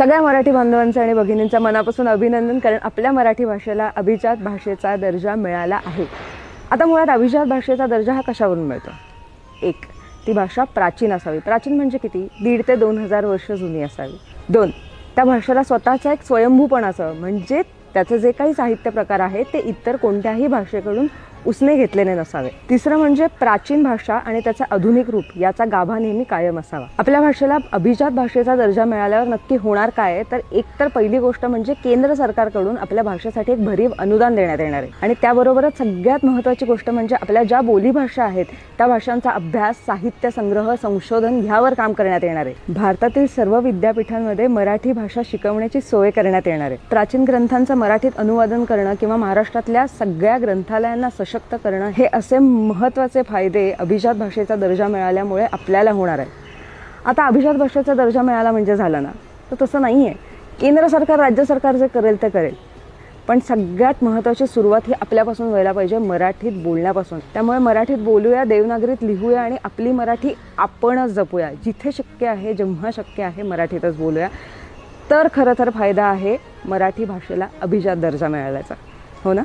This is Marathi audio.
सगळ्या मराठी बांधवांचं आणि भगिनींचं मनापासून अभिनंदन, कारण आपल्या मराठी भाषेला अभिजात भाषेचा दर्जा मिळाला आहे. आता मुळात अभिजात भाषेचा दर्जा हा कशावरून मिळतो? एक, ती भाषा प्राचीन असावी. प्राचीन म्हणजे किती? 1,500 ते 2,000 वर्ष जुनी असावी. 2, त्या भाषेला स्वतःचा एक स्वयंभूपण असावं, म्हणजे त्याचे जे काही साहित्य प्रकार आहेत ते इतर कोणत्याही भाषेकडून उसने घेतलेले नसावे. तिसरं म्हणजे प्राचीन भाषा आणि त्याचं आधुनिक रूप याचा गाभा नेहमी कायम असावा. आपल्या भाषेला अभिजात भाषेचा दर्जा मिळाल्यावर नक्की होणार काय? तर एकतर पहिली गोष्ट म्हणजे केंद्र सरकारकडून आपल्या भाषेसाठी एक भरीव अनुदान देण्यात येणार आहे. आणि त्याबरोबरच सगळ्यात महत्त्वाची गोष्ट म्हणजे आपल्या ज्या बोलीभाषा आहेत त्या भाषांचा अभ्यास, साहित्य संग्रह, संशोधन ह्यावर काम करण्यात येणार आहे. भारतातील सर्व विद्यापीठांमध्ये मराठी भाषा शिकवण्याची सोय करण्यात येणार आहे. प्राचीन ग्रंथांचं मराठीत अनुवादन करणं किंवा महाराष्ट्रातल्या सगळ्या ग्रंथालयांना सशक्त करणं, हे असे महत्त्वाचे फायदे अभिजात भाषेचा दर्जा मिळाल्यामुळे आपल्याला होणार आहे. आता अभिजात भाषेचा दर्जा मिळाला म्हणजे झालं ना? तर तसं नाही आहे. केंद्र सरकार, राज्य सरकार जे करेल ते करेल, पण सगळ्यात महत्त्वाची सुरुवात ही आपल्यापासून व्हायला पाहिजे, मराठीत बोलण्यापासून. त्यामुळे मराठीत बोलूया, देवनागरीत लिहूया आणि आपली मराठी आपणच जपूया. जिथे शक्य आहे, जेव्हा शक्य आहे, मराठीतच बोलूया. तर खरं तर फायदा आहे मराठी भाषेला अभिजात दर्जा मिळाल्याचा.